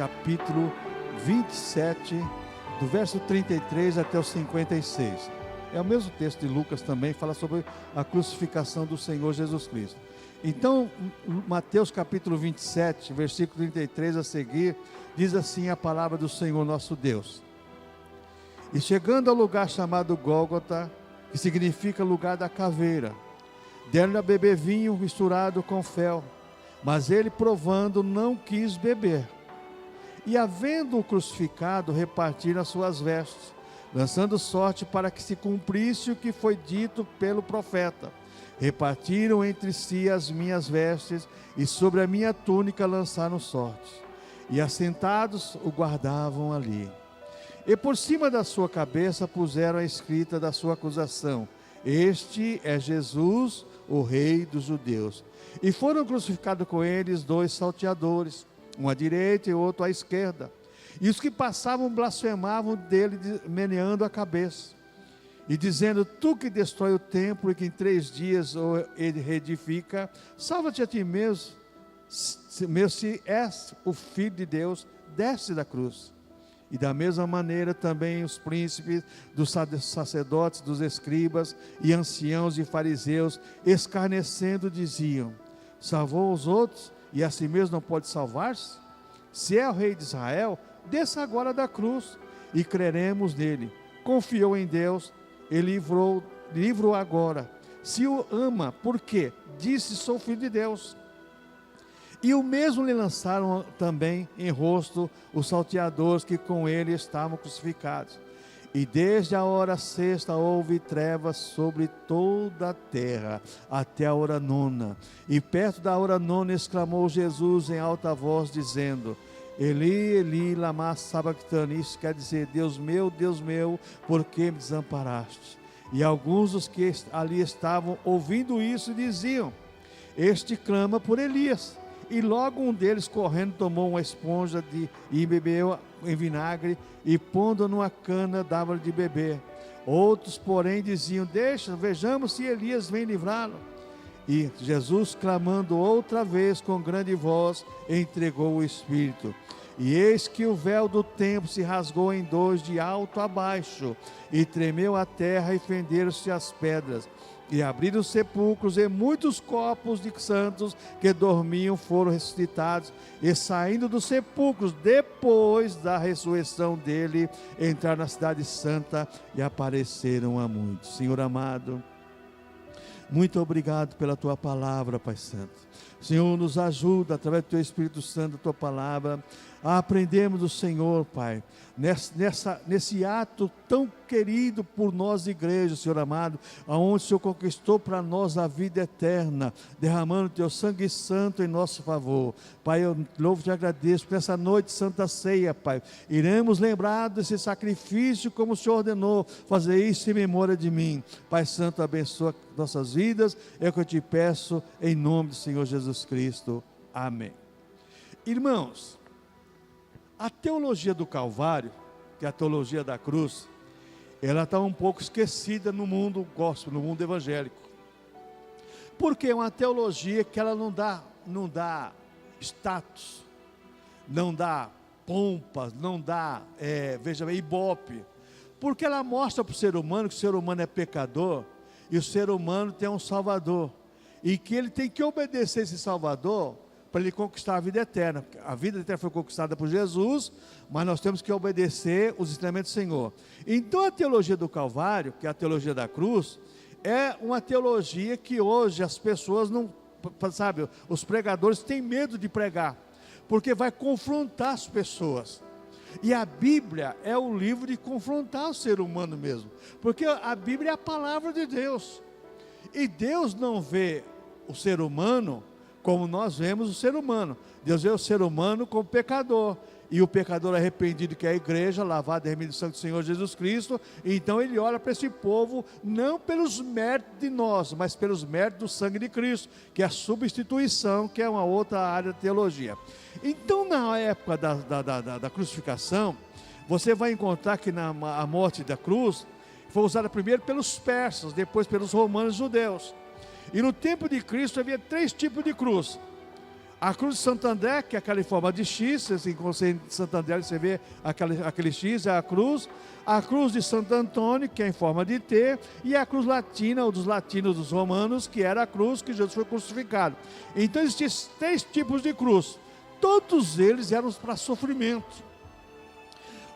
capítulo 27, do verso 33 até o 56. É o mesmo texto de Lucas também, fala sobre a crucificação do Senhor Jesus Cristo. Então, Mateus capítulo 27, versículo 33 a seguir, diz assim a palavra do Senhor nosso Deus. E chegando ao lugar chamado Gólgota, que significa lugar da caveira, deram-lhe a beber vinho misturado com fel, mas ele, provando, não quis beber. E havendo-o crucificado, repartiram as suas vestes, lançando sorte para que se cumprisse o que foi dito pelo profeta. Repartiram entre si as minhas vestes, e sobre a minha túnica lançaram sorte. E assentados o guardavam ali. E por cima da sua cabeça puseram a escrita da sua acusação: Este é Jesus, o Rei dos Judeus. E foram crucificados com eles 2 salteadores, um à direita e outro à esquerda. E os que passavam blasfemavam dele, meneando a cabeça, e dizendo: Tu que destrói o templo e que em 3 dias ele reedifica, salva-te a ti mesmo, se és o Filho de Deus, desce da cruz. E da mesma maneira também os príncipes dos sacerdotes, dos escribas e anciãos e fariseus, escarnecendo, diziam: Salvou os outros e a si mesmo não pode salvar-se? Se é o rei de Israel, desça agora da cruz e creremos nele. Confiou em Deus e livrou agora. Se o ama, por quê? Disse: sou filho de Deus. E o mesmo lhe lançaram também em rosto os salteadores que com ele estavam crucificados. E desde a hora sexta houve trevas sobre toda a terra, até a hora nona. E perto da hora nona exclamou Jesus em alta voz, dizendo: Eli, Eli, lama sabachthani. Isso quer dizer: Deus meu, por que me desamparaste? E alguns dos que ali estavam ouvindo isso diziam: Este clama por Elias. E logo um deles, correndo, tomou uma esponja e bebeu em vinagre, e pondo numa cana, dava-lhe de beber. Outros, porém, diziam: vejamos se Elias vem livrá-lo. E Jesus, clamando outra vez com grande voz, entregou o Espírito. E eis que o véu do templo se rasgou em 2 de alto a baixo, e tremeu a terra, e fenderam-se as pedras. E abriram os sepulcros, e muitos corpos de santos que dormiam foram ressuscitados, e saindo dos sepulcros, depois da ressurreição dele, entraram na cidade santa e apareceram a muitos. Senhor amado, muito obrigado pela tua palavra, Pai Santo. Senhor, nos ajuda, através do teu Espírito Santo, da tua palavra, a aprendermos do Senhor, Pai, nesse ato tão querido por nós, igreja, Senhor amado, aonde o Senhor conquistou para nós a vida eterna, derramando o teu sangue santo em nosso favor. Pai, eu louvo e te agradeço por essa noite santa ceia, Pai. Iremos lembrar desse sacrifício como o Senhor ordenou, fazer isso em memória de mim. Pai Santo, abençoa nossas vidas, é o que eu te peço, em nome do Senhor Jesus Cristo. Amém. Irmãos, a teologia do Calvário, que é a teologia da cruz, ela está um pouco esquecida no mundo gospel, no mundo evangélico. Porque é uma teologia que ela não dá status, não dá pompa, não dá, veja bem, ibope. Porque ela mostra para o ser humano que o ser humano é pecador e o ser humano tem um Salvador. E que ele tem que obedecer esse Salvador para ele conquistar a vida eterna. A vida eterna foi conquistada por Jesus, mas nós temos que obedecer os ensinamentos do Senhor. Então a teologia do Calvário, que é a teologia da cruz, é uma teologia que hoje as pessoas não, sabe, os pregadores têm medo de pregar, porque vai confrontar as pessoas. E a Bíblia é o livro de confrontar o ser humano mesmo, porque a Bíblia é a palavra de Deus, e Deus não vê o ser humano como nós vemos o ser humano. Deus vê o ser humano como pecador, e o pecador arrependido, que é a igreja, lavado e remido do sangue do Senhor Jesus Cristo. Então ele olha para esse povo, não pelos méritos de nós, mas pelos méritos do sangue de Cristo, que é a substituição, que é uma outra área de teologia. Então, na época da crucificação, você vai encontrar que a morte da cruz foi usada primeiro pelos persas, depois pelos romanos e judeus. E no tempo de Cristo havia 3 tipos de cruz: A cruz de Santo André, que é aquela em forma de X, assim, quando você em Santo André você vê aquele X, é a cruz. A cruz de Santo Antônio, que é em forma de T, e a cruz latina, ou dos latinos, dos romanos, que era a cruz que Jesus foi crucificado. Então existiam 3 tipos de cruz. Todos eles eram para sofrimento.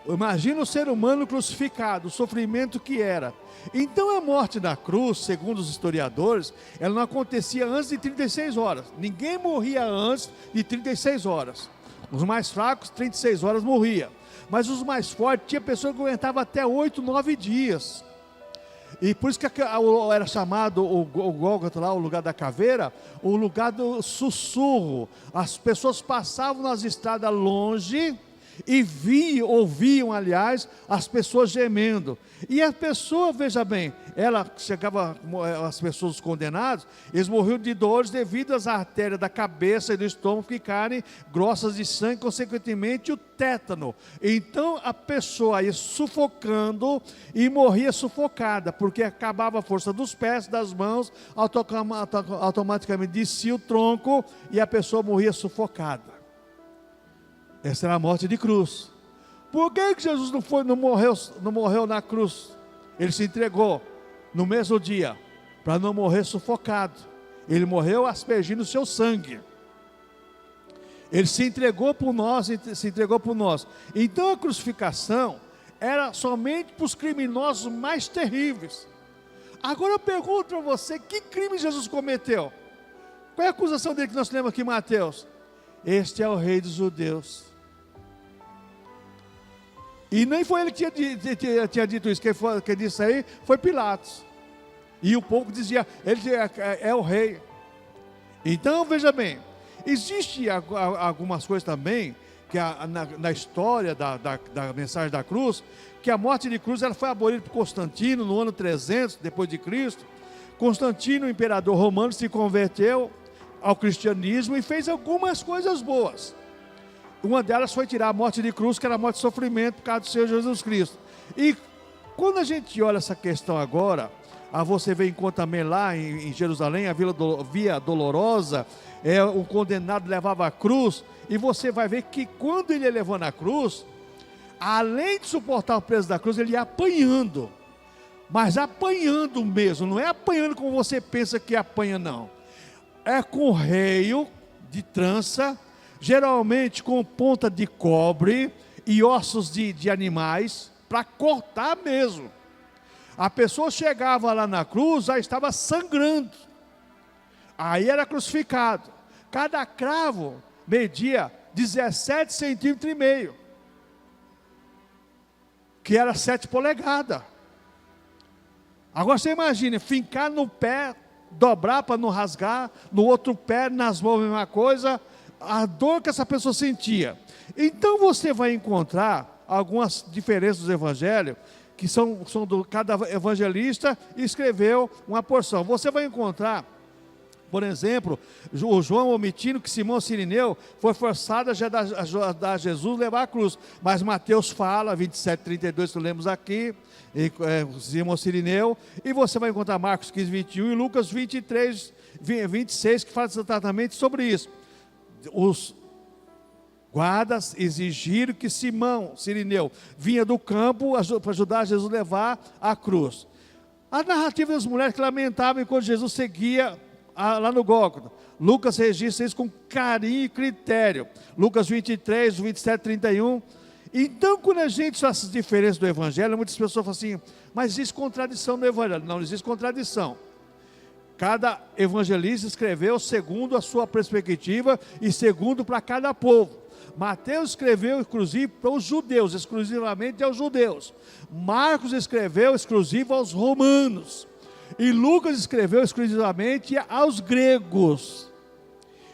Imagina o ser humano crucificado, o sofrimento que era. Então a morte da cruz, segundo os historiadores, ela não acontecia antes de 36 horas. Ninguém morria antes de 36 horas. Os mais fracos, 36 horas morria. Mas os mais fortes, tinha pessoas que aguentavam até 8, 9 dias. E por isso que era chamado o Gólgota lá, o lugar da caveira, o lugar do sussurro. As pessoas passavam nas estradas longe e ouviam, aliás, as pessoas gemendo. E a pessoa, veja bem, ela chegava, as pessoas condenadas, eles morriam de dores devido às artérias da cabeça e do estômago ficarem grossas de sangue, consequentemente o tétano. Então a pessoa ia sufocando e morria sufocada, porque acabava a força dos pés, das mãos, automaticamente descia o tronco e a pessoa morria sufocada. Essa era a morte de cruz. Por que Jesus não morreu na cruz? Ele se entregou no mesmo dia, para não morrer sufocado. Ele morreu aspergindo o seu sangue. Ele se entregou por nós, Então a crucificação era somente para os criminosos mais terríveis. Agora eu pergunto para você, que crime Jesus cometeu? Qual é a acusação dele que nós lemos aqui em Mateus? Este é o rei dos judeus. E nem foi ele que tinha dito isso, quem disse aí foi Pilatos. E o povo dizia, ele é o rei. Então veja bem, existe algumas coisas também, que na história da mensagem da cruz, que a morte de cruz ela foi abolida por Constantino no ano 300 depois de Cristo. Constantino, o imperador romano, se converteu ao cristianismo e fez algumas coisas boas. Uma delas foi tirar a morte de cruz, que era a morte de sofrimento por causa do Senhor Jesus Cristo. E quando a gente olha essa questão agora, você vê em conta também lá em Jerusalém, a Via Dolorosa, o condenado levava a cruz, e você vai ver que quando ele levou na cruz, além de suportar o peso da cruz, ele ia apanhando. Mas apanhando mesmo, não é apanhando como você pensa que apanha, não. É com reio de trança, geralmente com ponta de cobre e ossos de animais, para cortar mesmo. A pessoa chegava lá na cruz, já estava sangrando. Aí era crucificado. Cada cravo media 17,5 centímetros, que era 7 polegadas. Agora você imagina, fincar no pé, dobrar para não rasgar, no outro pé, nas mãos, a mesma coisa, a dor que essa pessoa sentia. Então você vai encontrar algumas diferenças dos evangelhos, que são cada evangelista escreveu uma porção. Você vai encontrar, por exemplo, o João omitindo que Simão Cirineu foi forçado a ajudar Jesus a levar a cruz. Mas Mateus fala, 27:32, que lemos aqui, Simão Cirineu. E você vai encontrar Marcos 15:21 e Lucas 23:26, que fala exatamente sobre isso. Os guardas exigiram que Simão Cirineu vinha do campo para ajudar Jesus a levar a cruz. A narrativa das mulheres que lamentavam enquanto Jesus seguia lá no Gólgota. Lucas registra isso com carinho e critério. Lucas 23, 27, 31. Então, quando a gente faz essas diferenças do Evangelho, muitas pessoas falam assim, mas existe contradição no Evangelho. Não existe contradição. Cada evangelista escreveu segundo a sua perspectiva e segundo para cada povo. Mateus escreveu inclusive para os judeus, exclusivamente aos judeus. Marcos escreveu exclusivo aos romanos. E Lucas escreveu exclusivamente aos gregos.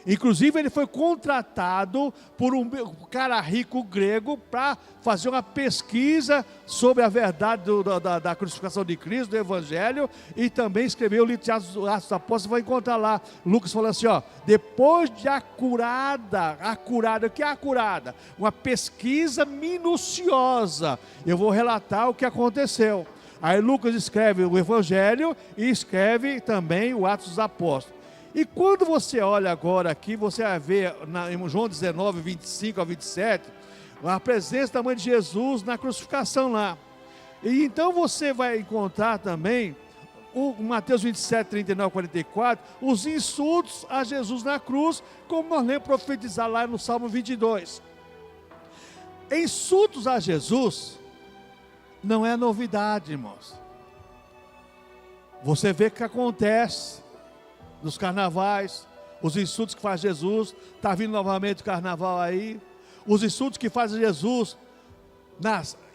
Inclusive ele foi contratado por um cara rico grego para fazer uma pesquisa sobre a verdade da crucificação de Cristo, do Evangelho, e também escreveu o livro de Atos dos Apóstolos. Você vai encontrar lá, Lucas falou assim, depois de acurada, o que é acurada? Uma pesquisa minuciosa, eu vou relatar o que aconteceu. Aí Lucas escreve o Evangelho e escreve também o Atos dos Apóstolos. E quando você olha agora aqui, você vai ver em João 19, 25 a 27, a presença da mãe de Jesus na crucificação lá. E então você vai encontrar também, o Mateus 27, 39 a 44, os insultos a Jesus na cruz, como nós lemos profetizar lá no Salmo 22. Insultos a Jesus não é novidade, irmãos. Você vê o que acontece nos carnavais, os insultos que faz Jesus, está vindo novamente o carnaval aí, os insultos que faz Jesus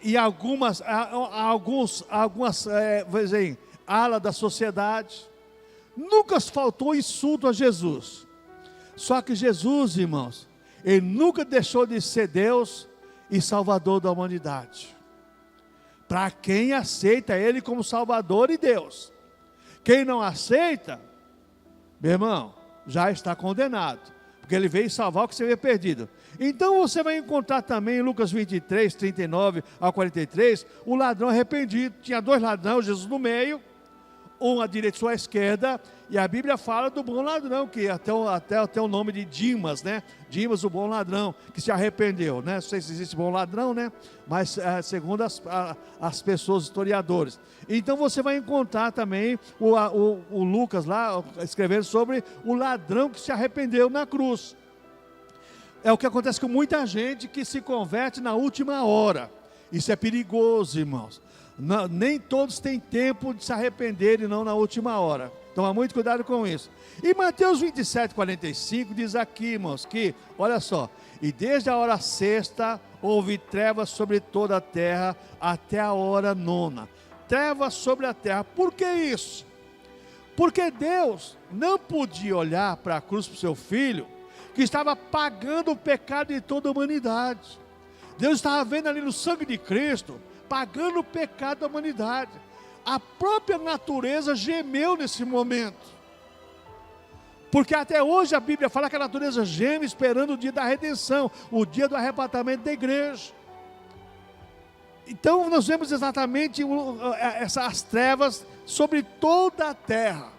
e algumas alas da sociedade. Nunca faltou insulto a Jesus. Só que Jesus, irmãos, ele nunca deixou de ser Deus e Salvador da humanidade. Para quem aceita ele como Salvador e Deus. Quem não aceita, meu irmão, já está condenado, porque ele veio salvar o que você havia perdido. Então você vai encontrar também em Lucas 23, 39 a 43, o ladrão arrependido. Tinha dois ladrões, Jesus no meio, um à direita e um à esquerda, e a Bíblia fala do bom ladrão, que até o nome de Dimas, né? Dimas, o bom ladrão, que se arrependeu, né? Não sei se existe bom ladrão, né? Mas segundo as pessoas, historiadores. Então você vai encontrar também o Lucas lá, escrevendo sobre o ladrão que se arrependeu na cruz. É o que acontece com muita gente que se converte na última hora. Isso é perigoso, irmãos. Não, nem todos têm tempo de se arrepender e não na última hora. Toma muito cuidado com isso. E Mateus 27, 45 diz aqui, irmãos, que, olha só, e desde a hora sexta houve trevas sobre toda a terra até a hora nona. Trevas sobre a terra. Por que isso? Porque Deus não podia olhar para a cruz para o seu filho, que estava pagando o pecado de toda a humanidade. Deus estava vendo ali no sangue de Cristo, pagando o pecado da humanidade. A própria natureza gemeu nesse momento. Porque até hoje a Bíblia fala que a natureza geme esperando o dia da redenção, o dia do arrebatamento da igreja. Então nós vemos exatamente essas trevas sobre toda a terra.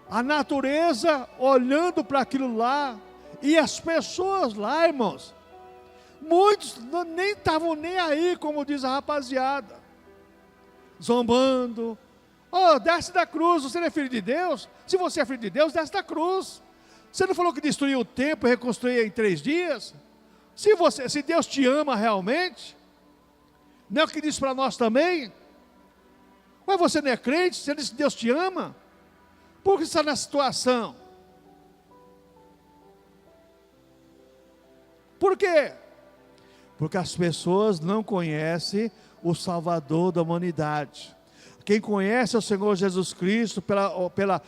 A natureza olhando para aquilo lá, e as pessoas lá, irmãos, muitos nem estavam nem aí, como diz a rapaziada, zombando. Oh, desce da cruz, você não é filho de Deus? Se você é filho de Deus, desce da cruz. Você não falou que destruiu o templo e reconstruía em 3 dias? Se Deus te ama realmente, não é o que diz para nós também? Mas você não é crente? Você diz que Deus te ama? Por que está nessa situação? Por quê? Porque as pessoas não conhecem o Salvador da humanidade. Quem conhece o Senhor Jesus Cristo, pela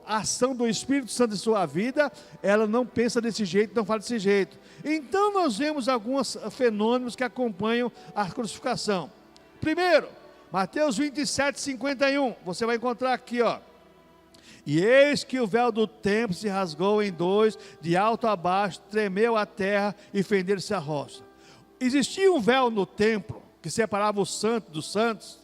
ação do Espírito Santo em sua vida, ela não pensa desse jeito, não fala desse jeito. Então nós vemos alguns fenômenos que acompanham a crucificação. Primeiro, Mateus 27, 51, você vai encontrar aqui, ó. E eis que o véu do templo se rasgou em 2, de alto a baixo, tremeu a terra e fenderam-se a rocha. Existia um véu no templo, que separava o santo dos santos,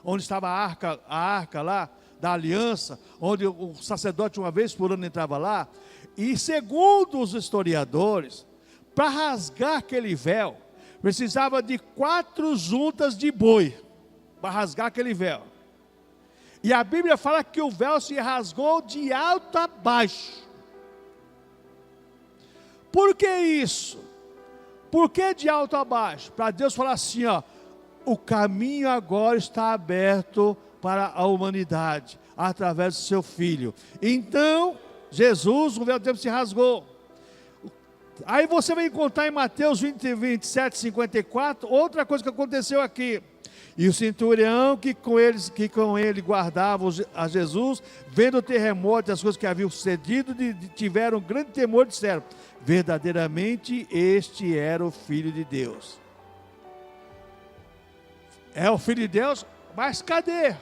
onde estava a arca lá, da aliança, onde o sacerdote uma vez por ano entrava lá, e segundo os historiadores, para rasgar aquele véu, precisava de 4 juntas de boi, para rasgar aquele véu. E a Bíblia fala que o véu se rasgou de alto a baixo. Por que isso? Por que de alto a baixo? Para Deus falar assim, ó, o caminho agora está aberto para a humanidade, através do seu Filho. Então, Jesus, o véu do templo se rasgou. Aí você vai encontrar em Mateus 27, 54, outra coisa que aconteceu aqui. E o centurião que com ele guardava a Jesus, vendo o terremoto e as coisas que haviam sucedido, tiveram um grande temor e disseram, verdadeiramente este era o Filho de Deus. É o Filho de Deus, mas cadê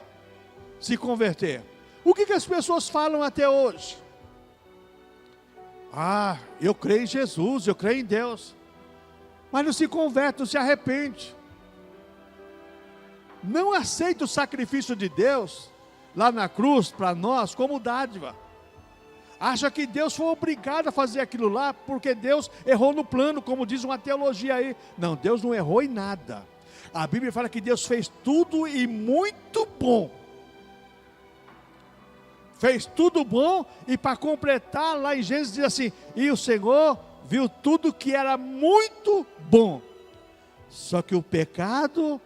se converter? O que as pessoas falam até hoje? Ah, eu creio em Jesus, eu creio em Deus, mas não se converte, não se arrepende. Não aceita o sacrifício de Deus lá na cruz para nós como dádiva. Acha que Deus foi obrigado a fazer aquilo lá, porque Deus errou no plano, como diz uma teologia aí. Não, Deus não errou em nada. A Bíblia fala que Deus fez tudo e muito bom. Fez tudo bom, e para completar, lá em Gênesis diz assim: e o Senhor viu tudo que era muito bom. Só que o pecado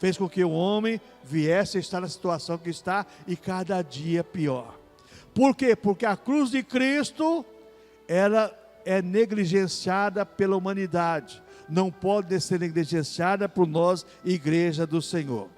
fez com que o homem viesse a estar na situação que está, e cada dia pior. Por quê? Porque a cruz de Cristo, ela é negligenciada pela humanidade. Não pode ser negligenciada por nós, igreja do Senhor.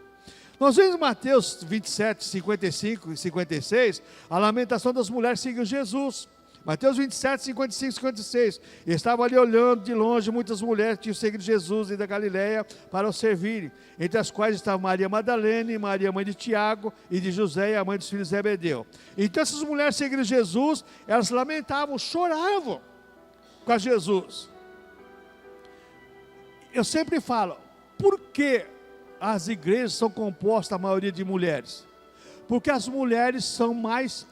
Nós vemos em Mateus 27, 55 e 56, a lamentação das mulheres que seguiam Jesus. Mateus 27, 55 e 56. Estavam ali olhando de longe muitas mulheres que tinham seguido Jesus e da Galileia para o servirem, entre as quais estavam Maria Madalena, Maria mãe de Tiago e de José, e a mãe dos filhos de Zebedeu. Então essas mulheres seguiram Jesus, elas lamentavam, choravam com a Jesus. Eu sempre falo, por que as igrejas são compostas, a maioria de mulheres? Porque as mulheres são mais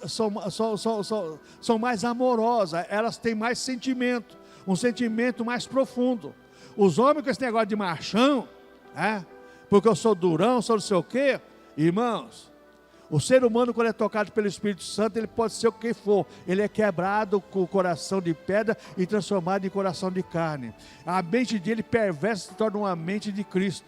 amorosas, elas têm mais sentimento, um sentimento mais profundo. Os homens com esse negócio de machão, porque eu sou durão, sou não sei o quê, irmãos, o ser humano, quando é tocado pelo Espírito Santo, ele pode ser o que for, ele é quebrado com o coração de pedra e transformado em coração de carne. A mente dele perversa se torna uma mente de Cristo,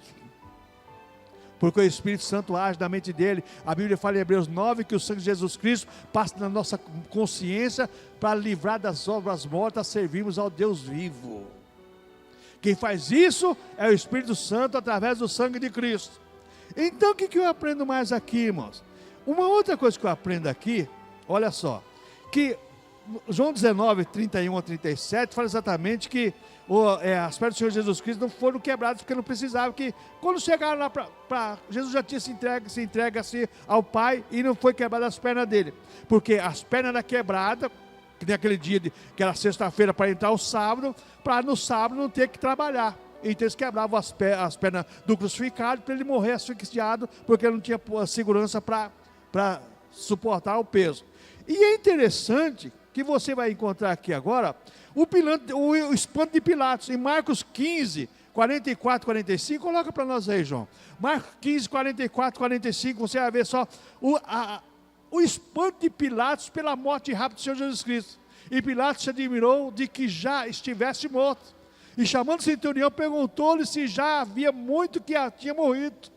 porque o Espírito Santo age na mente dele. A Bíblia fala em Hebreus 9 que o sangue de Jesus Cristo passa na nossa consciência para livrar das obras mortas, servirmos ao Deus vivo. Quem faz isso é o Espírito Santo através do sangue de Cristo. Então o que eu aprendo mais aqui, irmãos? Uma outra coisa que eu aprendo aqui, olha só, que João 19, 31 a 37 fala exatamente que as pernas do Senhor Jesus Cristo não foram quebradas porque não precisavam, que quando chegaram lá Jesus já tinha se entregue assim ao Pai, e não foi quebrada as pernas dele, porque as pernas eram quebradas, que tem aquele dia, que era sexta-feira para entrar o sábado, para no sábado não ter que trabalhar. Então eles quebravam as pernas do crucificado para ele morrer asfixiado, porque ele não tinha segurança para suportar o peso. E é interessante que você vai encontrar aqui agora o espanto de Pilatos, em Marcos 15, 44, 45, coloca para nós aí, João. Marcos 15, 44, 45, você vai ver só o espanto de Pilatos pela morte rápida do Senhor Jesus Cristo. E Pilatos se admirou de que já estivesse morto, e chamando o centurião, perguntou-lhe se já havia muito que tinha morrido.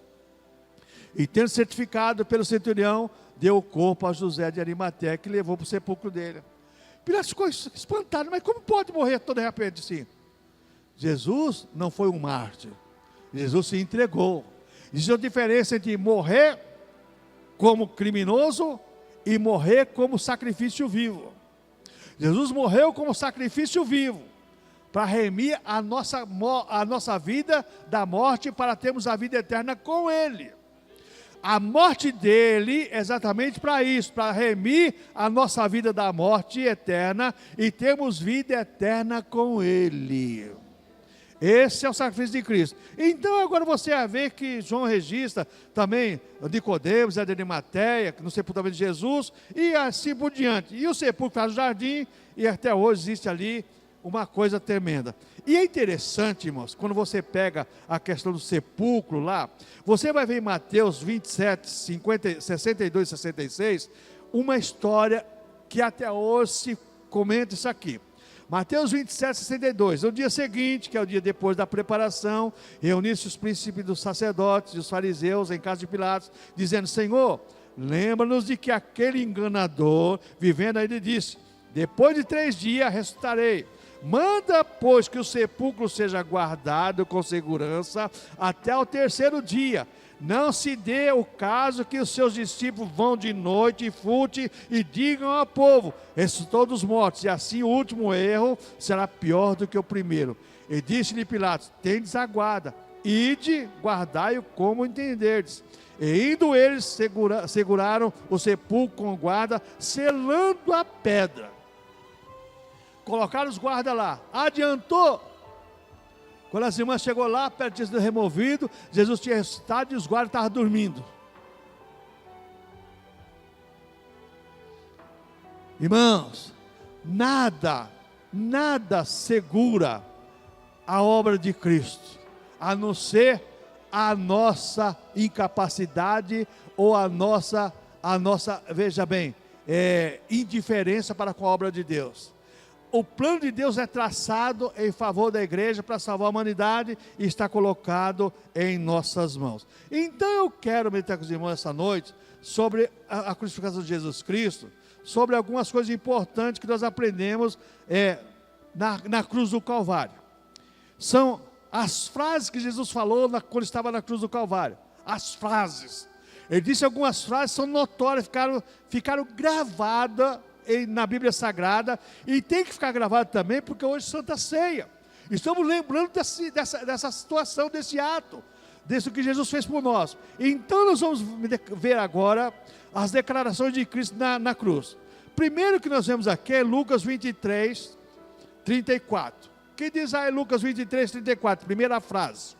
E tendo certificado pelo centurião, deu o corpo a José de Arimateia, que levou para o sepulcro dele. Pilatos ficou espantado, mas como pode morrer todo de repente assim? Jesus não foi um mártir, Jesus se entregou. Existe uma diferença entre morrer como criminoso e morrer como sacrifício vivo. Jesus morreu como sacrifício vivo, para remir a nossa vida da morte, para termos a vida eterna com Ele. A morte dele é exatamente para isso, para remir a nossa vida da morte eterna e termos vida eterna com Ele. Esse é o sacrifício de Cristo. Então agora você vai ver que João registra também Nicodemos, de Arimateia, no sepultamento de Jesus, e assim por diante. E o sepulcro faz o jardim, e até hoje existe ali uma coisa tremenda. E é interessante, irmãos, quando você pega a questão do sepulcro lá, você vai ver em Mateus 27, 62 e 66, uma história que até hoje se comenta isso aqui. Mateus 27, 62, no dia seguinte, que é o dia depois da preparação, reuniram-se os príncipes dos sacerdotes e os fariseus em casa de Pilatos, dizendo: Senhor, lembra-nos de que aquele enganador, vivendo ainda, disse: depois de 3 dias ressuscitarei. Manda, pois, que o sepulcro seja guardado com segurança até o 3º dia. Não se dê o caso que os seus discípulos vão de noite e furte e digam ao povo: ressuscitou dos mortos, e assim o último erro será pior do que o primeiro. E disse-lhe Pilatos: tendes a guarda, ide, guardai-o como entenderdes. E indo eles, seguraram o sepulcro com guarda, selando a pedra. Colocaram os guardas lá. Adiantou. Quando as irmãs chegou lá, a pedra tinha sido removido, Jesus tinha ressuscitado e os guardas estavam dormindo. Irmãos, nada segura a obra de Cristo, a não ser a nossa incapacidade ou a nossa, veja bem, indiferença para com a obra de Deus. O plano de Deus é traçado em favor da igreja para salvar a humanidade e está colocado em nossas mãos. Então eu quero meditar com os irmãos essa noite sobre a crucificação de Jesus Cristo, sobre algumas coisas importantes que nós aprendemos na cruz do Calvário. São as frases que Jesus falou quando estava na cruz do Calvário. As frases. Ele disse algumas frases, são notórias, ficaram gravadas na Bíblia Sagrada, e tem que ficar gravado também, porque hoje é Santa Ceia. Estamos lembrando dessa situação, desse ato, disso que Jesus fez por nós. Então nós vamos ver agora as declarações de Cristo na cruz. Primeiro que nós vemos aqui é Lucas 23, 34. O que diz aí Lucas 23, 34? Primeira frase.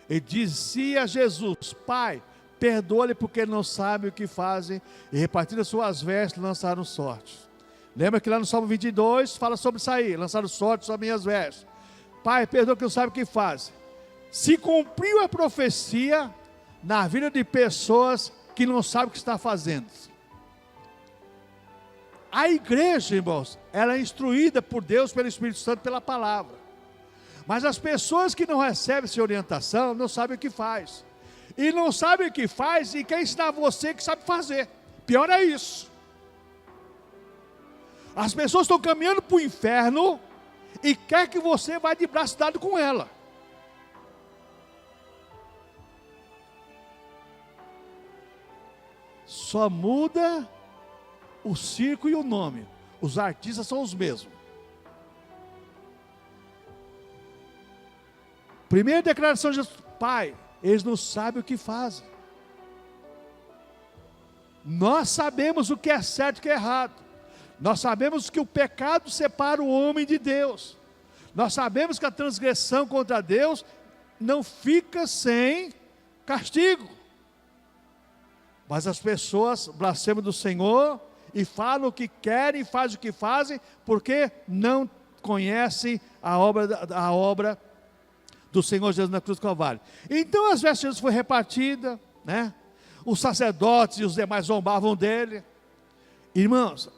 E dizia Jesus: Pai, perdoa-lhe porque não sabem o que fazem. E repartindo as suas vestes, lançaram sortes. Lembra que lá no Salmo 22 fala sobre isso aí: lançaram sortes sobre minhas vestes. Pai, perdoa que não sabem o que fazem. Se cumpriu a profecia na vida de pessoas que não sabem o que está fazendo. A igreja, irmãos, ela é instruída por Deus, pelo Espírito Santo, pela palavra. Mas as pessoas que não recebem essa orientação não sabem o que faz. E não sabem o que faz e quer ensinar você que sabe fazer. Pior é isso. As pessoas estão caminhando para o inferno e quer que você vá de braço dado com ela. Só muda o circo e o nome. Os artistas são os mesmos. Primeira declaração de Jesus: Pai, eles não sabem o que fazem. Nós sabemos o que é certo e o que é errado. Nós sabemos que o pecado separa o homem de Deus. Nós sabemos que a transgressão contra Deus não fica sem castigo. Mas as pessoas blasfemam do Senhor e falam o que querem e fazem o que fazem, porque não conhecem a obra do Senhor Jesus na cruz do Calvário. Então as vestes de Jesus foi repartida, né? Os sacerdotes e os demais zombavam dele. Irmãos,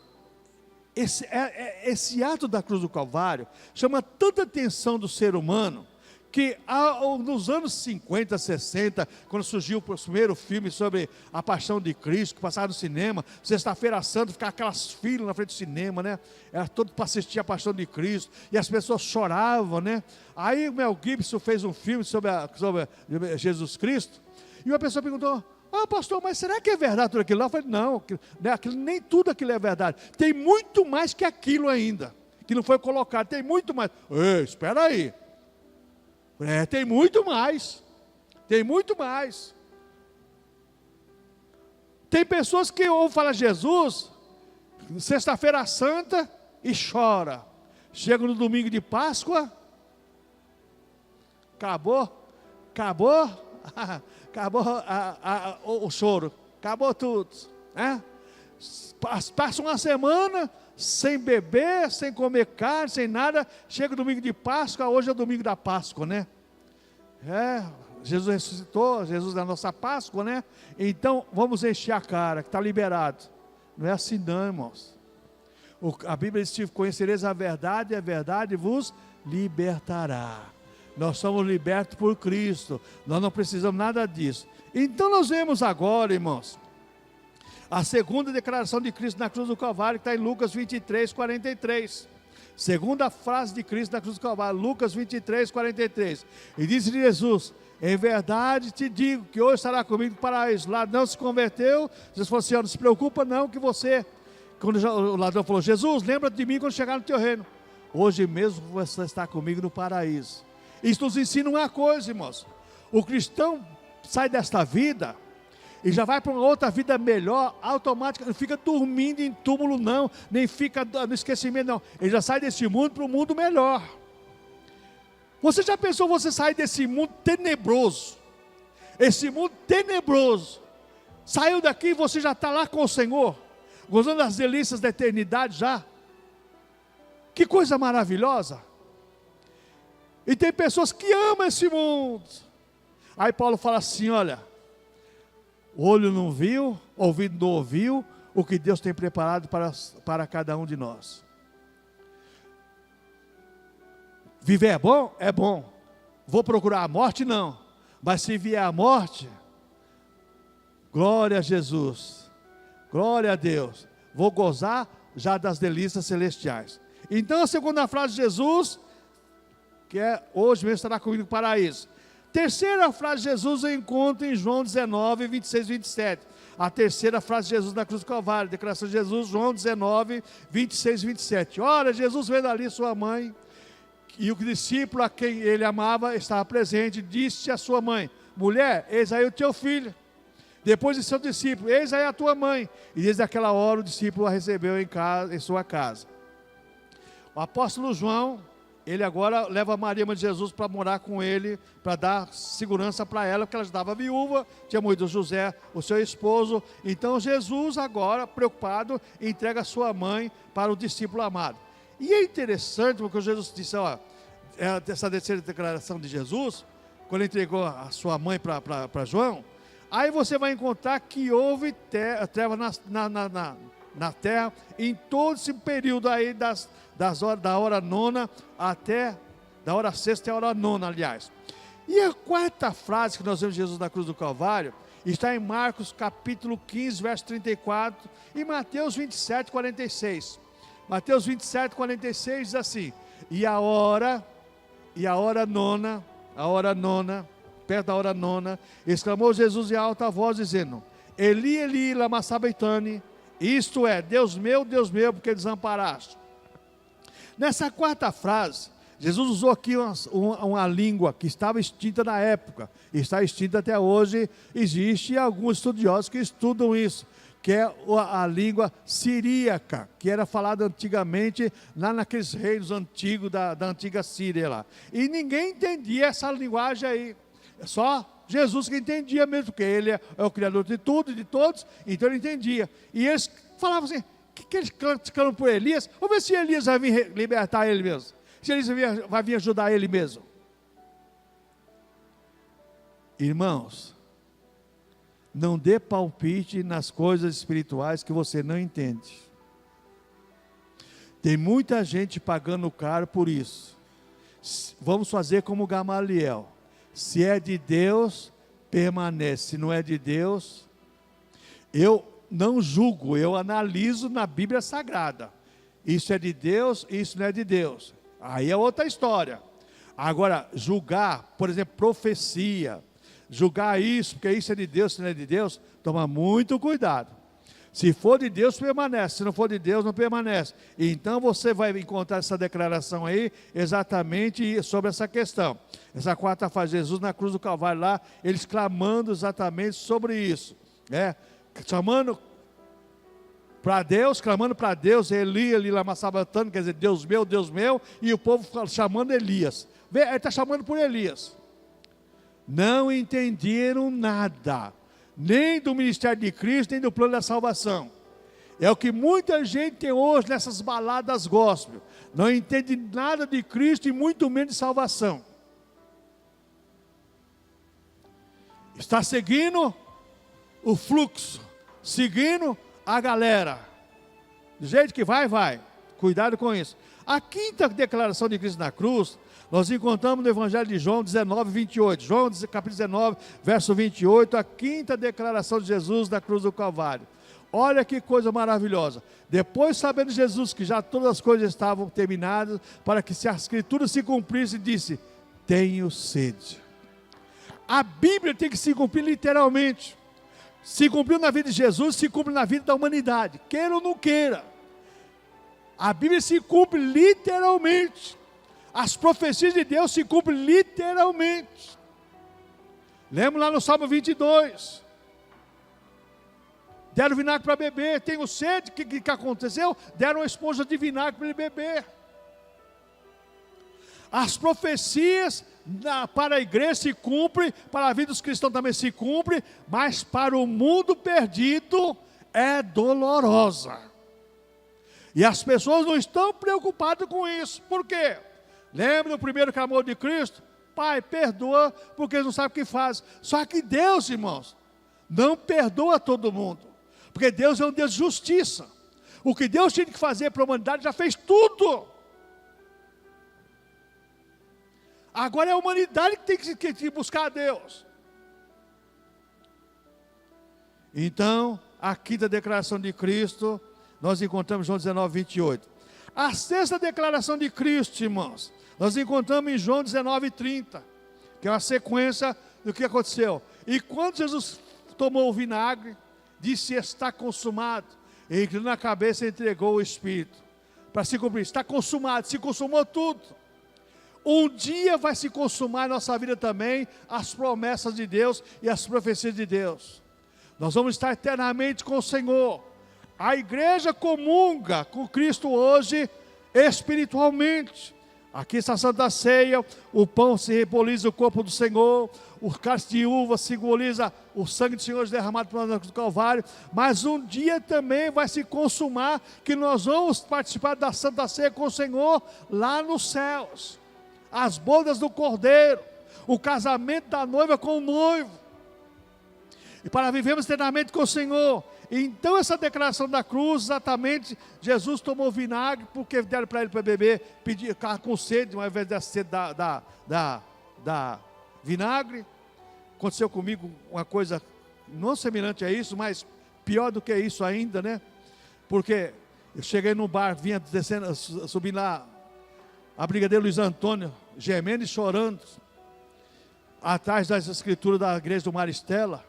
esse ato da cruz do Calvário chama tanta atenção do ser humano, que nos anos 50, 60, quando surgiu o primeiro filme sobre a paixão de Cristo, que passava no cinema, Sexta-feira Santa, ficava aquelas filas na frente do cinema, né? Era todo para assistir a paixão de Cristo, e as pessoas choravam, né? Aí o Mel Gibson fez um filme sobre Jesus Cristo, e uma pessoa perguntou: pastor, mas será que é verdade tudo aquilo lá? Eu falei: não, nem tudo aquilo é verdade, tem muito mais que aquilo ainda, que não foi colocado, tem muito mais. Ei, espera aí. Tem muito mais. Tem muito mais. Tem pessoas que ouvem falar Jesus Sexta-feira Santa e chora. Chega no domingo de Páscoa, acabou o choro, acabou tudo, né? Passa uma semana sem beber, sem comer carne, sem nada. Chega o domingo de Páscoa, hoje é o domingo da Páscoa, né? Jesus ressuscitou, Jesus é a nossa Páscoa, né? Então vamos encher a cara, que está liberado. Não é assim não, irmãos. A Bíblia diz: conhecereis a verdade e a verdade vos libertará. Nós somos libertos por Cristo, nós não precisamos nada disso. Então nós vemos agora, irmãos, a segunda declaração de Cristo na cruz do Calvário, que está em Lucas 23, 43. Segunda frase de Cristo na cruz do Calvário, Lucas 23, 43. E disse Jesus: em verdade te digo que hoje estará comigo no paraíso. O ladrão se converteu. Jesus falou assim: não se preocupa não, que você... Quando o ladrão falou: Jesus, lembra de mim quando chegar no teu reino. Hoje mesmo você está comigo no paraíso. Isso nos ensina uma coisa, irmãos. O cristão sai desta vida e já vai para uma outra vida melhor, automática, não fica dormindo em túmulo não, nem fica no esquecimento não, ele já sai desse mundo para um mundo melhor. Você já pensou você sair desse mundo tenebroso, esse mundo tenebroso, saiu daqui e você já está lá com o Senhor, gozando das delícias da eternidade já, Que coisa maravilhosa. E tem pessoas que amam esse mundo. Aí Paulo fala assim, olha, o olho não viu, ouvido não ouviu, o que Deus tem preparado para cada um de nós. Viver é bom? É bom. Vou procurar a morte? Não. Mas se vier a morte, glória a Jesus, glória a Deus, vou gozar já das delícias celestiais. Então a segunda frase de Jesus, que é, hoje mesmo estará comigo no paraíso. Terceira frase de Jesus eu encontro em João 19, 26 e 27. A terceira frase de Jesus na cruz do Calvário, declaração de Jesus, João 19, 26 e 27. Olha, Jesus vendo ali sua mãe, e o discípulo a quem ele amava estava presente, disse à sua mãe, mulher, eis aí o teu filho. Depois de seu discípulo, eis aí a tua mãe. E desde aquela hora o discípulo a recebeu em sua casa. O apóstolo João, ele agora leva Maria, mãe de Jesus, para morar com ele, para dar segurança para ela, porque ela estava viúva, tinha morrido José, o seu esposo. Então Jesus agora, preocupado, entrega a sua mãe para o discípulo amado. E é interessante, porque Jesus disse, ó, essa terceira declaração de Jesus, quando ele entregou a sua mãe para João, aí você vai encontrar que houve treva na terra, em todo esse período aí da hora nona até, da hora sexta e a hora nona, aliás. E a quarta frase que nós vemos de Jesus na cruz do Calvário, está em Marcos capítulo 15, verso 34, e Mateus 27, 46. Mateus 27, 46 diz assim, e a hora nona, perto da hora nona, exclamou Jesus em alta voz, dizendo, Eli, Eli, lama sabachthani, isto é, Deus meu, porque desamparaste. Nessa quarta frase, Jesus usou aqui uma língua que estava extinta na época, está extinta até hoje, existe alguns estudiosos que estudam isso, que é a língua siríaca, que era falada antigamente lá naqueles reinos antigos da antiga Síria lá. E ninguém entendia essa linguagem aí, só Jesus que entendia mesmo, porque ele é o Criador de tudo e de todos, então ele entendia. E eles falavam assim, que eles clamam por Elias? Vamos ver se Elias vai vir libertar ele mesmo, se Elias vai vir ajudar ele mesmo. Irmãos, não dê palpite nas coisas espirituais que você não entende. Tem muita gente pagando caro por isso. Vamos fazer como Gamaliel. Se é de Deus, permanece. Se não é de Deus, eu não julgo, eu analiso na Bíblia Sagrada. Isso é de Deus, isso não é de Deus. Aí é outra história. Agora, julgar, por exemplo, profecia, julgar isso, porque isso é de Deus, se não é de Deus, toma muito cuidado. Se for de Deus, permanece, se não for de Deus, não permanece. Então você vai encontrar essa declaração aí, exatamente sobre essa questão. Essa quarta frase, Jesus na cruz do Calvário lá, eles clamando exatamente sobre isso, chamando para Deus, Eli, Eli, lama sabachthani, quer dizer, Deus meu, e o povo chamando Elias. Ele está chamando por Elias. Não entenderam nada, nem do ministério de Cristo, nem do plano da salvação. É o que muita gente tem hoje nessas baladas gospel. Não entende nada de Cristo e muito menos de salvação. Está seguindo o fluxo, seguindo a galera. Do jeito que vai. Cuidado com isso. A quinta declaração de Cristo na cruz, nós encontramos no Evangelho de João 19, 28. João capítulo 19, verso 28, a quinta declaração de Jesus na cruz do Calvário. Olha que coisa maravilhosa. Depois, sabendo Jesus que já todas as coisas estavam terminadas, para que se a Escritura se cumprisse, disse, tenho sede. A Bíblia tem que se cumprir literalmente. Se cumpriu na vida de Jesus, se cumpre na vida da humanidade, queira ou não queira. A Bíblia se cumpre literalmente. As profecias de Deus se cumprem literalmente. Lembra lá no Salmo 22. Deram vinagre para beber. Tenho sede. O que aconteceu? Deram uma esponja de vinagre para ele beber. As profecias para a igreja se cumprem, para a vida dos cristãos também se cumpre, mas para o mundo perdido é dolorosa. E as pessoas não estão preocupadas com isso. Por quê? Lembra do primeiro clamor de Cristo? Pai, perdoa, porque eles não sabem o que fazem. Só que Deus, irmãos, não perdoa todo mundo. Porque Deus é um Deus de justiça. O que Deus tinha que fazer para a humanidade já fez tudo. Agora é a humanidade que tem que buscar a Deus. Então, aqui da declaração de Cristo, nós encontramos João 19, 28. A sexta declaração de Cristo, irmãos, nós encontramos em João 19, 30, que é uma sequência do que aconteceu. E quando Jesus tomou o vinagre, disse: está consumado. E inclinando a cabeça, entregou o Espírito. Para se cumprir, está consumado, se consumou tudo. Um dia vai se consumar em nossa vida também as promessas de Deus e as profecias de Deus. Nós vamos estar eternamente com o Senhor. A igreja comunga com Cristo hoje espiritualmente. Aqui está a Santa Ceia, o pão simboliza o corpo do Senhor, o cálice de uva simboliza o sangue do Senhor derramado por nós no Calvário, mas um dia também vai se consumar que nós vamos participar da Santa Ceia com o Senhor lá nos céus. As bodas do Cordeiro, o casamento da noiva com o noivo, e para vivermos eternamente com o Senhor. Então essa declaração da cruz, exatamente, Jesus tomou vinagre, porque deram para ele para beber, pedir com sede, ao invés da sede da vinagre. Aconteceu comigo uma coisa não semelhante a isso, mas pior do que isso ainda, né? Porque eu cheguei no bar, vinha descendo, subindo lá, a Brigadeiro Luiz Antônio, gemendo e chorando, atrás das escrituras da igreja do Maristela,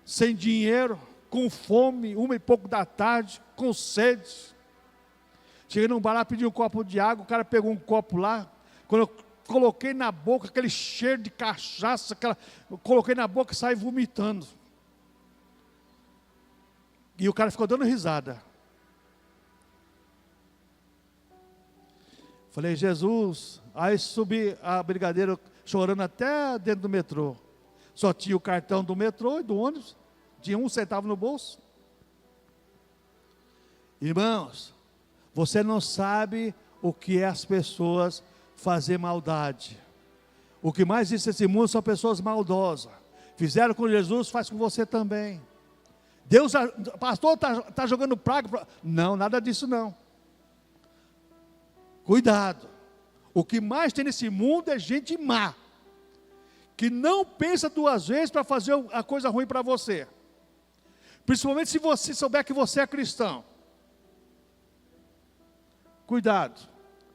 sem dinheiro, com fome, 1h pouco da tarde, com sede. Cheguei num bar lá, pedi um copo de água, o cara pegou um copo lá, quando eu coloquei na boca, aquele cheiro de cachaça, eu coloquei na boca e saí vomitando. E o cara ficou dando risada. Falei: Jesus. Aí subi a Brigadeiro chorando até dentro do metrô. Só tinha o cartão do metrô e do ônibus, tinha 1 centavo no bolso. Irmãos, você não sabe o que é as pessoas fazer maldade. O que mais existe nesse mundo são pessoas maldosas. Fizeram com Jesus, faz com você também. Deus, pastor, está jogando praga. Não, nada disso não. Cuidado. O que mais tem nesse mundo é gente má, que não pensa 2 vezes para fazer a coisa ruim para você. Principalmente se você souber que você é cristão. Cuidado,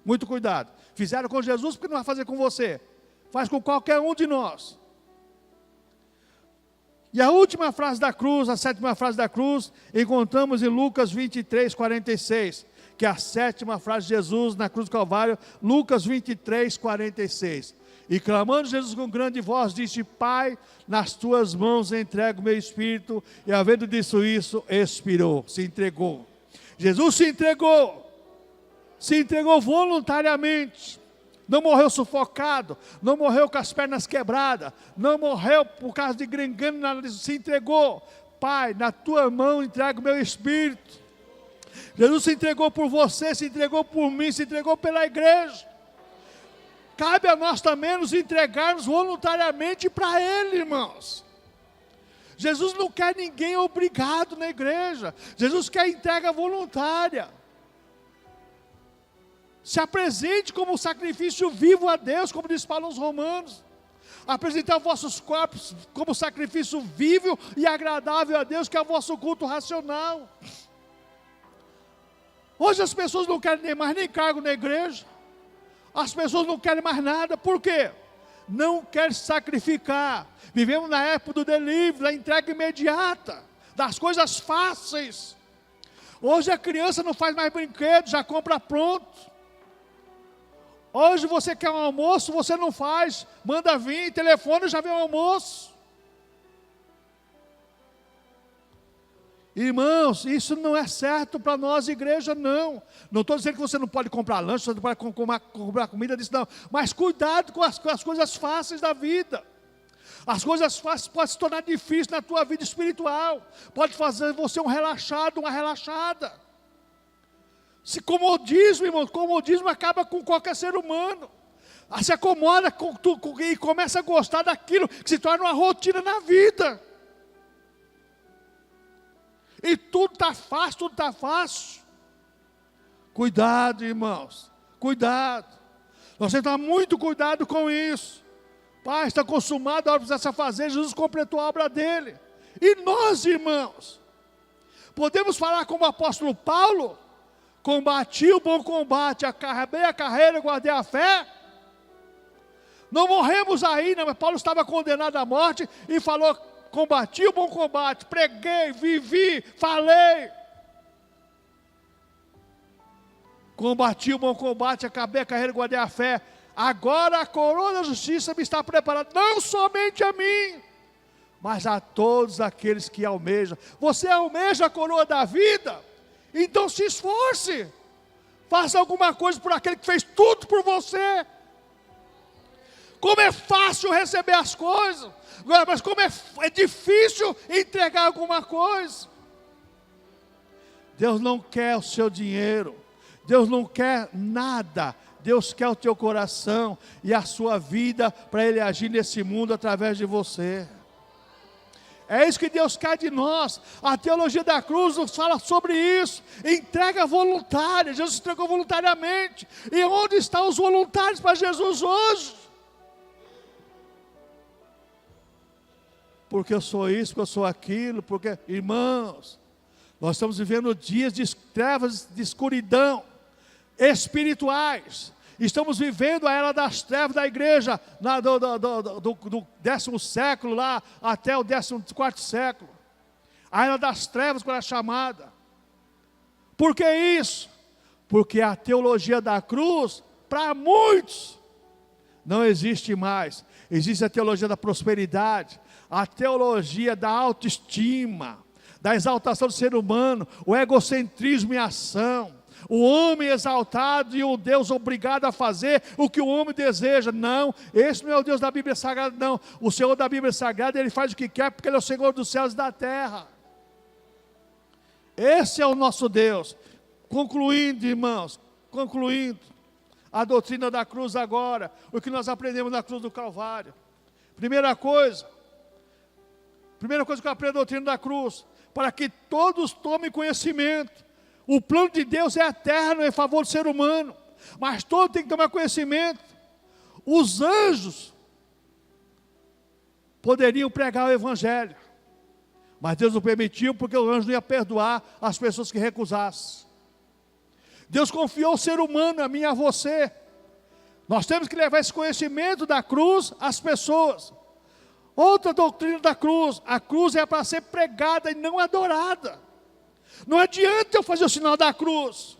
muito cuidado. Fizeram com Jesus, porque não vai fazer com você? Faz com qualquer um de nós. E a última frase da cruz, a 7ª frase da cruz, encontramos em Lucas 23, 46. Que é a 7ª frase de Jesus na cruz do Calvário, Lucas 23, 46. E clamando Jesus com grande voz, disse: Pai, nas tuas mãos entrego o meu espírito. E havendo dito isso, expirou, se entregou. Jesus se entregou voluntariamente. Não morreu sufocado, não morreu com as pernas quebradas, não morreu por causa de engano, nada disso. Se entregou. Pai, na tua mão entrego o meu espírito. Jesus se entregou por você, se entregou por mim, se entregou pela igreja. Cabe a nós também nos entregarmos voluntariamente para Ele, irmãos. Jesus não quer ninguém obrigado na igreja. Jesus quer entrega voluntária. Se apresente como um sacrifício vivo a Deus, como diz Paulo aos Romanos. Apresentar vossos corpos como sacrifício vivo e agradável a Deus, que é o vosso culto racional. Hoje as pessoas não querem mais nem cargo na igreja. As pessoas não querem mais nada. Por quê? Não querem sacrificar. Vivemos na época do delivery, da entrega imediata, das coisas fáceis. Hoje a criança não faz mais brinquedo, já compra pronto. Hoje você quer um almoço, você não faz, manda vir, telefone, já vem o almoço. Irmãos, isso não é certo para nós, igreja, não. Não estou dizendo que você não pode comprar lanche, você não pode comprar comida disso, não. Mas cuidado com as coisas fáceis da vida. As coisas fáceis podem se tornar difíceis na tua vida espiritual. Pode fazer você um relaxado, uma relaxada. Se comodismo, irmão, comodismo acaba com qualquer ser humano. Se acomoda e começa a gostar daquilo que se torna uma rotina na vida. E tudo está fácil, tudo está fácil. Cuidado, irmãos, cuidado. Nós temos que tomar muito cuidado com isso. Pai, está consumado, a hora que precisa fazer, Jesus completou a obra dele. E nós, irmãos, podemos falar como o apóstolo Paulo: combati o bom combate, acabei a carreira, guardei a fé. Não morremos ainda, mas Paulo estava condenado à morte e falou: combati o bom combate, preguei, vivi, falei. Combati o bom combate, acabei a carreira, guardei a fé. Agora a coroa da justiça me está preparada, não somente a mim, mas a todos aqueles que almejam. Você almeja a coroa da vida? Então se esforce. Faça alguma coisa por aquele que fez tudo por você. Como é fácil receber as coisas, mas como é difícil entregar alguma coisa. Deus não quer o seu dinheiro, Deus não quer nada, Deus quer o teu coração e a sua vida para Ele agir nesse mundo através de você. É isso que Deus quer de nós. A teologia da cruz nos fala sobre isso. Entrega voluntária, Jesus entregou voluntariamente. E onde estão os voluntários para Jesus hoje? Porque eu sou isso, porque eu sou aquilo, porque, irmãos, nós estamos vivendo dias de trevas, de escuridão, espirituais. Estamos vivendo a era das trevas da igreja, do 10º século lá, até o 14º século. A era das trevas, quando é chamada. Por que isso? Porque a teologia da cruz, para muitos, não existe mais. Existe a teologia da prosperidade, a teologia da autoestima, da exaltação do ser humano, o egocentrismo em ação, o homem exaltado e o Deus obrigado a fazer o que o homem deseja. Não, esse não é o Deus da Bíblia Sagrada, não. O Senhor da Bíblia Sagrada, Ele faz o que quer, porque Ele é o Senhor dos céus e da terra. Esse é o nosso Deus. Concluindo, irmãos, a doutrina da cruz agora, o que nós aprendemos na cruz do Calvário. Primeira coisa que eu aprendo a doutrina da cruz, para que todos tomem conhecimento. O plano de Deus é eterno em favor do ser humano, mas todos têm que tomar conhecimento. Os anjos poderiam pregar o evangelho, mas Deus não permitiu, porque o anjo não ia perdoar as pessoas que recusassem. Deus confiou o ser humano, a mim e a você. Nós temos que levar esse conhecimento da cruz às pessoas. Outra doutrina da cruz: a cruz é para ser pregada e não adorada. Não adianta eu fazer o sinal da cruz.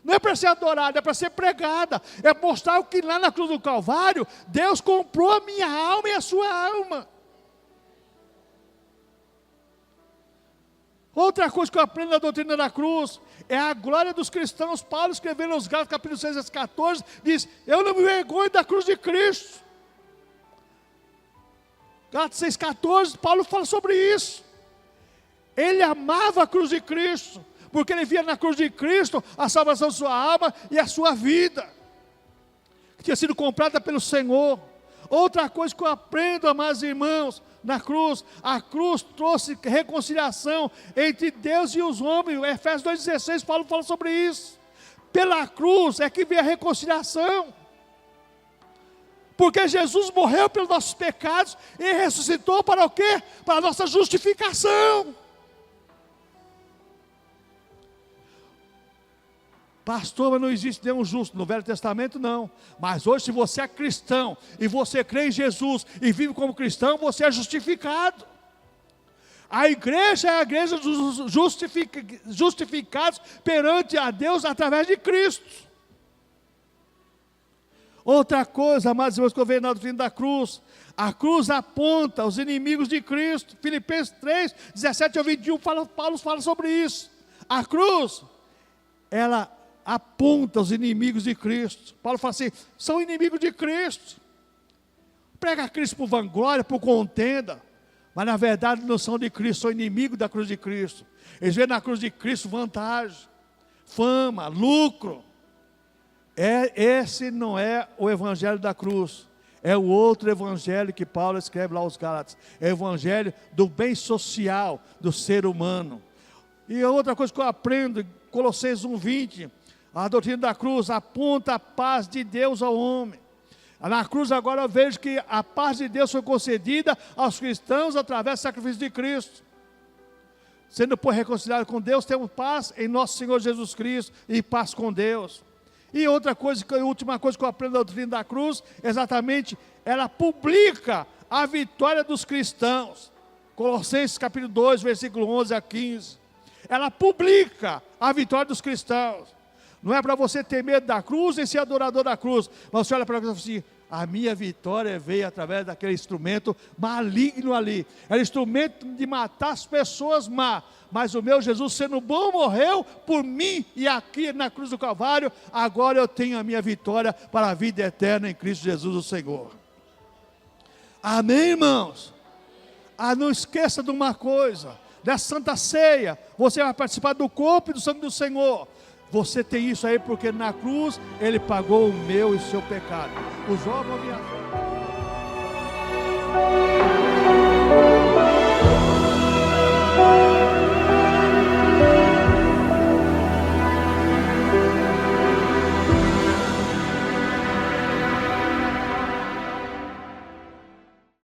Não é para ser adorada, é para ser pregada. É mostrar o que lá na cruz do Calvário, Deus comprou a minha alma e a sua alma. Outra coisa que eu aprendo na doutrina da cruz é a glória dos cristãos. Paulo, escrevendo aos Gálatas, capítulo 6, verso 14, diz: eu não me vergonho da cruz de Cristo. Gálatas 6,14, Paulo fala sobre isso. Ele amava a cruz de Cristo, porque ele via na cruz de Cristo a salvação de sua alma e a sua vida, que tinha sido comprada pelo Senhor. Outra coisa que eu aprendo, amados irmãos, na cruz: a cruz trouxe reconciliação entre Deus e os homens. Efésios 2,16, Paulo fala sobre isso. Pela cruz é que vem a reconciliação. Porque Jesus morreu pelos nossos pecados e ressuscitou para o quê? Para a nossa justificação. Pastor, mas não existe nenhum justo. No Velho Testamento não. Mas hoje, se você é cristão e você crê em Jesus e vive como cristão, você é justificado. A igreja é a igreja dos justificados perante a Deus através de Cristo. Outra coisa, amados irmãos, que eu vejo na doutrina da cruz: a cruz aponta os inimigos de Cristo. Filipenses 3, 17 ao 21, Paulo fala sobre isso. A cruz, ela aponta os inimigos de Cristo. Paulo fala assim: são inimigos de Cristo. Prega Cristo por vanglória, por contenda, mas na verdade não são de Cristo, são inimigos da cruz de Cristo. Eles veem na cruz de Cristo vantagem. fama, lucro. Esse não é o evangelho da cruz. É o outro evangelho que Paulo escreve lá aos Gálatas. É o evangelho do bem social do ser humano. E outra coisa que eu aprendo, em Colossenses 1:20, a doutrina da cruz aponta a paz de Deus ao homem. Na cruz agora eu vejo que a paz de Deus foi concedida aos cristãos através do sacrifício de Cristo. Sendo por reconciliado com Deus, temos paz em nosso Senhor Jesus Cristo e paz com Deus. E outra coisa, a última coisa que eu aprendo da doutrina da cruz, exatamente, ela publica a vitória dos cristãos. Colossenses capítulo 2, versículo 11 a 15. Ela publica a vitória dos cristãos. Não é para você ter medo da cruz e ser adorador da cruz. Mas você olha para a cruz e fala assim, a minha vitória veio através daquele instrumento maligno ali. Era instrumento de matar as pessoas má. Mas o meu Jesus, sendo bom, morreu por mim. E aqui na cruz do Calvário, agora eu tenho a minha vitória para a vida eterna em Cristo Jesus o Senhor. Amém, irmãos? Não esqueça de uma coisa. Da Santa Ceia, você vai participar do corpo e do sangue do Senhor. Você tem isso aí porque na cruz Ele pagou o meu e o seu pecado. Os jovens vão vir.